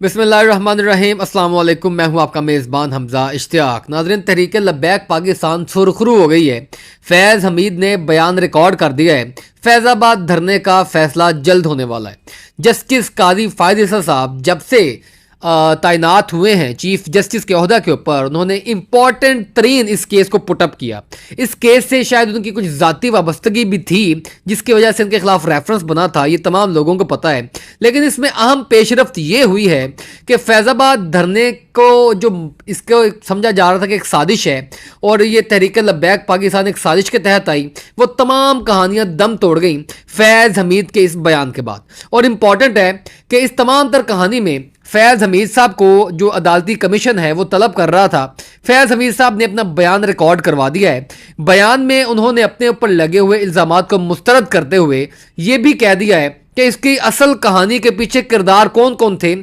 बिस्मिल्लाहिर्रहमानिर्रहीम अस्सलाम वालेकुम। मैं हूं आपका मेज़बान हमजा इश्तियाक। नाज़रीन, तहरीक लब्बैक पाकिस्तान सुरखरू हो गई है। फैज़ हमीद ने बयान रिकॉर्ड कर दिया है। फैज़ाबाद धरने का फैसला जल्द होने वाला है। जस्टिस कादी फ़ायद ईसा साहब जब से तैनात हुए हैं चीफ जस्टिस के ओहदा के ऊपर, उन्होंने इम्पॉर्टेंट तरीन इस केस को पुटअप किया। इस केस से शायद उनकी कुछ ज़ाती वाबस्तगी भी थी जिसकी वजह से इनके खिलाफ रेफरेंस बना था, ये तमाम लोगों को पता है। लेकिन इसमें अहम पेशरफ्त ये हुई है कि फैज़ाबाद धरने को जो इसको समझा जा रहा था कि एक साजिश है और ये तहरीक लब्बैक पाकिस्तान एक साजिश के तहत आई, वो तमाम कहानियाँ दम तोड़ गई फैज़ हमीद के इस बयान के बाद। और इम्पॉर्टेंट है कि इस तमाम तर कहानी में फैज़ हमीद साहब को जो अदालती कमीशन है वो तलब कर रहा था, फैज़ हमीद साहब ने अपना बयान रिकॉर्ड करवा दिया है। बयान में उन्होंने अपने ऊपर लगे हुए इल्ज़ामात को मुस्तरद करते हुए ये भी कह दिया है कि इसकी असल कहानी के पीछे किरदार कौन कौन थे,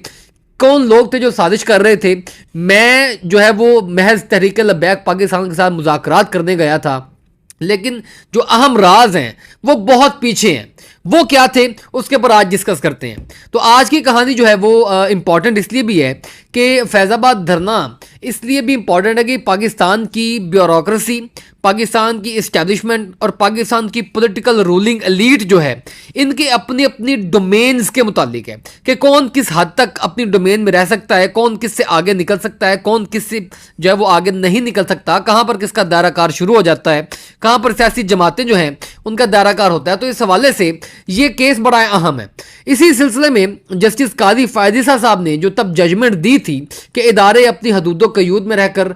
कौन लोग थे जो साजिश कर रहे थे। मैं जो है वो महज तहरीक लब्बैक पाकिस्तान के साथ मुज़ाकरात करने गया था, लेकिन जो अहम राज हैं वो बहुत पीछे हैं। वो क्या थे उसके ऊपर आज डिस्कस करते हैं। तो आज की कहानी जो है वो इम्पॉर्टेंट इसलिए भी है कि फैज़ाबाद धरना इसलिए भी इम्पॉर्टेंट है कि पाकिस्तान की ब्यूरोक्रेसी, पाकिस्तान की इस्टेब्लिशमेंट और पाकिस्तान की पॉलिटिकल रूलिंग एलीट जो है, इनके अपनी अपनी डोमेन्स के मुतालिक है कि कौन किस हद तक अपनी डोमेन में रह सकता है, कौन किससे आगे निकल सकता है, कौन किससे जो है वो आगे नहीं निकल सकता, कहाँ पर किसका दायरा कार शुरू हो जाता है, कहाँ पर सियासी जमातें जो हैं उनका दायरा कार होता है। तो इस हवाले से ये केस बड़ा अहम है। इसी सिलसिले में जस्टिस कादी फ़ायद ईसा साहब ने जो तब जजमेंट दी थी कि इदारे अपनी हदूदों क़यूद में रहकर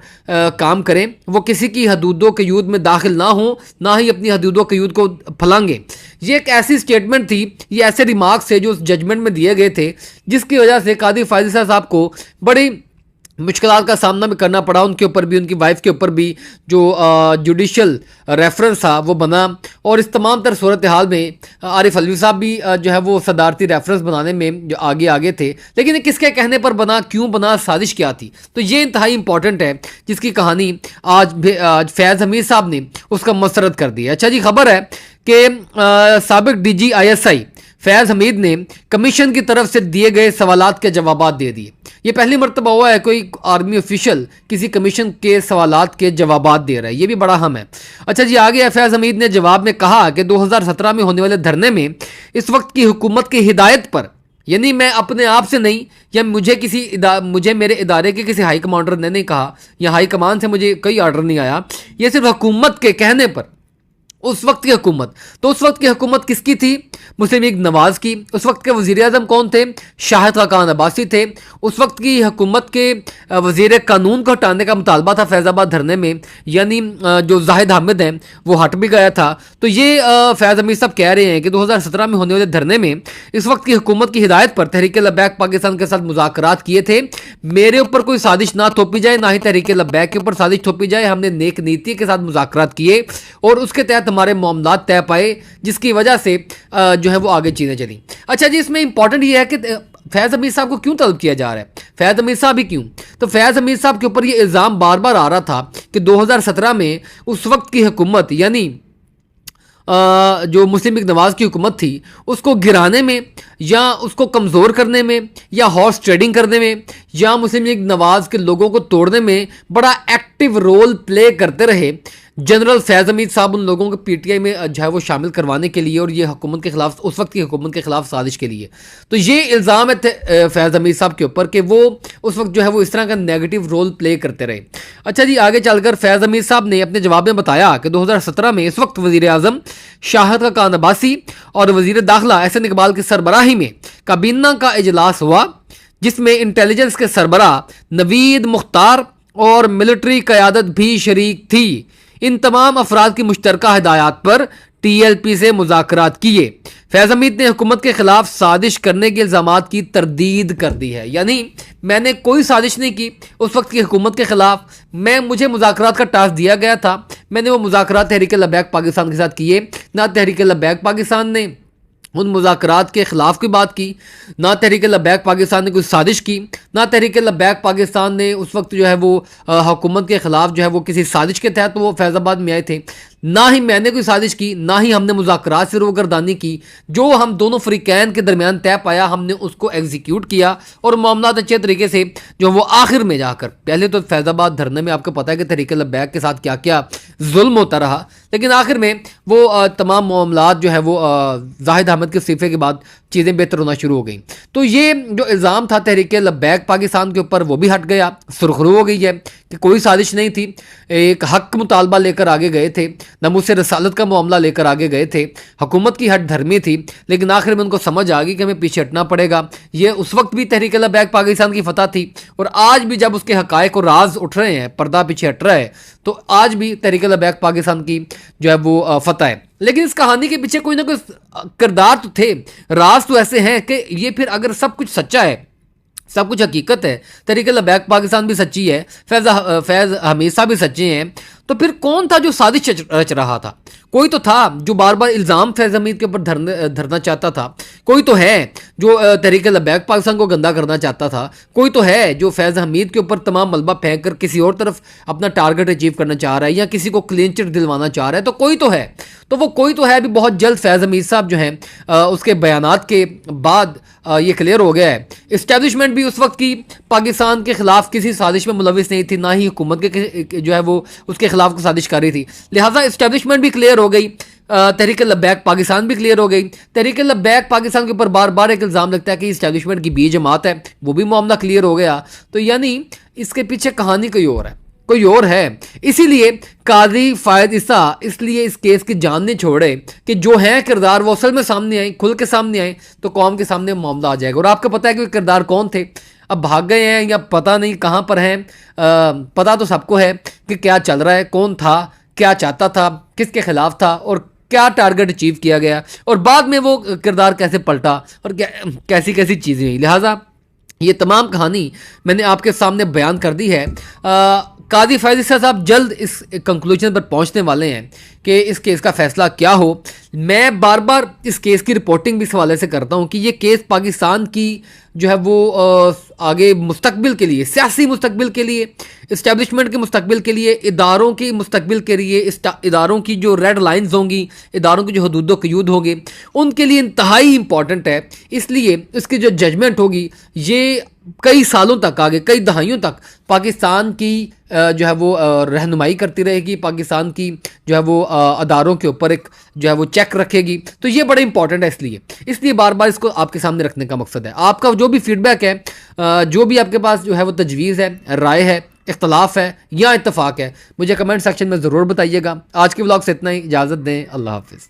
काम करें, वो किसी की हदूदों क़यूद में दाखिल ना हो, ना ही अपनी हदूदों क़यूद को फलांगे। ये एक ऐसी स्टेटमेंट थी, ये ऐसे रिमार्क्स थे जो उस जजमेंट में दिए गए थे, जिसकी वजह से कादी फ़ायद ईसा साहब को बड़ी मुश्किलात का सामना भी करना पड़ा। उनके ऊपर भी, उनकी वाइफ के ऊपर भी जो जुडिशल रेफरेंस था वो बना। और इस तमाम तर सूरत हाल में आरिफ अलवी साहब भी जो है वो सदारती रेफरेंस बनाने में जो आगे आगे थे। लेकिन ये किसके कहने पर बना, क्यों बना, साजिश क्या थी, तो ये इंतहाई इंपॉर्टेंट है जिसकी कहानी आज फैज़ हमीद साहब ने उसका मुस्तरद कर दी है। अच्छा जी, खबर है कि साबिक DG ISI फैज़ हमीद ने कमीशन की तरफ से दिए गए सवालात के जवाबात दे दिए। ये पहली मरतबा हुआ है कोई आर्मी ऑफिशियल किसी कमीशन के सवालात के जवाबात दे रहा है, ये भी बड़ा अहम है। अच्छा जी, आगे फैज़ हमीद ने जवाब में कहा कि 2017 में होने वाले धरने में इस वक्त की हुकूमत की हिदायत पर, यानी मैं अपने आप से नहीं, या मुझे मेरे इदारे के किसी हाई कमांडर ने नहीं कहा, या हाई कमान से मुझे कोई ऑर्डर नहीं आया, ये सिर्फ हुकूमत के कहने पर, उस वक्त की हुकूमत, तो उस वक्त की हुकूमत किसकी थी? मुस्लिम लीग नवाज की। उस वक्त के वज़ीर आज़म कौन थे? शाहिद खाकान अब्बासी थे। उस वक्त की हुकूमत के वज़ीर कानून को हटाने का मुतालबा था फैज़ाबाद धरने में, यानी जो जाहिद हामिद हैं वो हट भी गया था। तो ये फैज़ हमीद साहब कह रहे हैं कि 2017 में होने वाले धरने में इस वक्त की हुकूमत की हिदायत पर तहरीक लब्बैक पाकिस्तान के साथ मुज़ाकरात किए थे। मेरे ऊपर कोई साजिश ना थोपी जाए, ना ही तहरीक लब्बैक के ऊपर साजिश थोपी जाए। हमने नेक नीति के साथ मुज़ाकरात किए और उसके तहत हमारे मामलात तय पाए, जिसकी वजह से जो है वो आगे चीज़ें चली। अच्छा जी, इसमें इंपॉर्टेंट ये है कि फैज़ हमीद साहब को क्यों तलब किया जा रहा है, फैज़ हमीद साहब ही क्यों? तो फैज़ हमीद साहब के ऊपर ये इल्ज़ाम बार बार आ रहा था कि 2017 में उस वक्त की हुकूमत, यानी जो मुस्लिम लीग नवाज की हुकूमत थी, उसको गिराने में या उसको कमज़ोर करने में या हॉर्स ट्रेडिंग करने में या मुस्लिम लीग नवाज के लोगों को तोड़ने में बड़ा एक्टिव रोल प्ले करते रहे जनरल फैज़ हमीद साहब। उन लोगों को PTI में जो है वो शामिल करवाने के लिए और ये हुकूमत के ख़िलाफ़, उस वक्त की हुकूमत के ख़िलाफ़ साजिश के लिए। तो ये इल्ज़ाम है फैज़ हमीद साहब के ऊपर कि वो उस वक्त जो है वो इस तरह का नेगेटिव रोल प्ले करते रहे। अच्छा जी, आगे चलकर फैज़ हमीद साहब ने अपने जवाब में बताया कि 2017 में इस वक्त वज़ीर आज़म शाहिद खाकान अब्बासी और वज़ीर दाखिला एहसन इकबाल की सरबराही में काबीना का इजलास हुआ, जिसमें इंटेलिजेंस के सरबराह नवीद मुख्तार और मिलिट्री क़यादत भी शरीक थी। इन तमाम अफराद की मुश्तरका हिदायत पर TLP से मुज़ाकरात किए। फैज़ हमीद ने हुकूमत के खिलाफ साजिश करने के इल्ज़ामात की तरदीद कर दी है, यानी मैंने कोई साजिश नहीं की उस वक्त की हुकूमत के खिलाफ। मुझे मुज़ाकरात का टास्क दिया गया था, मैंने वो मुज़ाकरात तहरीक लब्बैक पाकिस्तान के साथ किए। ना तहरीक लब्बैक पाकिस्तान ने उन मुज़ाकरात के ख़िलाफ़ की बात की, ना तहरीक लब्बैक पाकिस्तान ने कोई साजिश की, ना तहरीक लब्बैक पाकिस्तान ने उस वक्त जो है वो हुकूमत के ख़िलाफ़ जो है वो किसी साजिश के तहत वो फैज़ाबाद में आए थे। ना ही मैंने कोई साजिश की, ना ही हमने मुज़ाकरात से रोगर्दानी की। जो हम दोनों फ़रीक़ैन के दरमियान तय पाया हमने उसको एग्जीक्यूट किया और मामला अच्छे तरीके से जो वो आखिर में जाकर, पहले तो फैज़ाबाद धरने में आपको पता है कि तहरीक लब्बैक के साथ क्या क्या जुल्म होता रहा, लेकिन आखिर में वो तमाम मामलात जो है वो जाहिद अहमद के इस्तीफ़े के बाद चीज़ें बेहतर होना शुरू हो गई। तो ये जो इल्ज़ाम था तहरीक लब्बैक पाकिस्तान के ऊपर वो भी हट गया, सुरखरू हो गई है कि कोई साजिश नहीं थी। एक हक मुतालबा लेकर आगे गए थे, नमूस रसालत का मामला लेकर आगे गए थे, हुकूमत की हट धर्मी थी, लेकिन आखिर में उनको समझ आ गई कि हमें पीछे हटना पड़ेगा। ये उस वक्त भी तहरीक लब्बैक पाकिस्तान की फतह थी और आज भी जब उसके हकायक और राज उठ रहे हैं, पर्दा पीछे हट रहा है, तो आज भी तहरीक लब्बैक पाकिस्तान की जो है वो फतह है। लेकिन इस कहानी के पीछे कोई ना कोई किरदार तो थे, राज तो ऐसे हैं कि ये फिर अगर सब कुछ सच्चा है, सब कुछ हकीकत है, तहरीक लब्बैक पाकिस्तान भी सच्ची है, फैज़ हमीद साहब भी सच्चे हैं, तो फिर कौन था जो साजिश रच रहा था? कोई तो था जो बार बार इल्ज़ाम फैज़ हमीद के ऊपर धरना चाहता था, कोई तो है जो तहरीक लब्बैक पाकिस्तान को गंदा करना चाहता था, कोई तो है जो फैज़ हमीद के ऊपर तमाम मलबा फेंक कर किसी और तरफ अपना टारगेट अचीव करना चाह रहा है या किसी को क्लीन चिट दिलवाना चाह रहा है। तो कोई तो है, तो वो कोई तो है अभी बहुत जल्द फैज़ हमीद साहब जो हैं उसके बयानात के बाद ये क्लियर हो गया है। इस्टेब्लिशमेंट भी उस वक्त की पाकिस्तान के खिलाफ किसी साजिश में मुलविस नहीं थी, ना ही हुकूमत के जो है वो उसके खिलाफ को साजिश कर रही थी। लिहाजा इस्टेब्लिशमेंट भी क्लियर हो गई, तहरीक लब्बैक पाकिस्तान भी क्लियर हो गई। तहरीक लब्बैक पाकिस्तान के ऊपर बार बार एक इल्ज़ाम लगता है कि इस्टेब्लिशमेंट की बी जमात है, वो भी मामला क्लियर हो गया। तो यानी इसके पीछे कहानी कोई और है, कोई और है। इसीलिए काजी फायद ईसा इसलिए इस केस की जान नहीं छोड़े कि जो है किरदार वो असल में सामने आए, खुल के सामने आए, तो कौम के सामने मामला आ जाएगा। और आपको पता है कि किरदार कौन थे, अब भाग गए हैं या पता नहीं कहाँ पर हैं। पता तो सबको है कि क्या चल रहा है, कौन था, क्या चाहता था, किसके खिलाफ था और क्या टारगेट अचीव किया गया और बाद में वो किरदार कैसे पलटा और कैसी कैसी चीज़ें हुई। लिहाजा ये तमाम कहानी मैंने आपके सामने बयान कर दी है। काजी फैज़ ईसा साहब जल्द इस कंक्लूजन पर पहुंचने वाले हैं कि इस केस का फैसला क्या हो। मैं बार बार इस केस की रिपोर्टिंग भी इस हवाले से करता हूं कि ये केस पाकिस्तान की जो है वो आगे मुस्तकबिल के लिए, सियासी मुस्तकबिल के लिए, इस्टेब्लिशमेंट के मुस्तकबिल के लिए, इदारों की मुस्तकबिल के लिए, इदारों की जो रेड लाइन्स होंगी, इदारों की जो हदूद क़यूद होंगे, उनके लिए इंतहाई इंपॉर्टेंट है। इसलिए इसकी जो जजमेंट होगी ये कई सालों तक, आगे कई दहाइयों तक पाकिस्तान की जो है वो रहनुमाई करती रहेगी, पाकिस्तान की जो है वो अदारों के ऊपर एक जो है वो चेक रखेगी। तो ये बड़ा इंपॉर्टेंट है, इसलिए बार बार इसको आपके सामने रखने का मकसद है। आपका जो भी फीडबैक है, जो भी आपके पास जो है वो तजवीज़ है, राय है, इख्तलाफ है या इत्तफाक है, मुझे कमेंट सेक्शन में ज़रूर बताइएगा। आज के व्लॉग से इतना ही, इजाज़त दें, अल्लाह हाफिज़।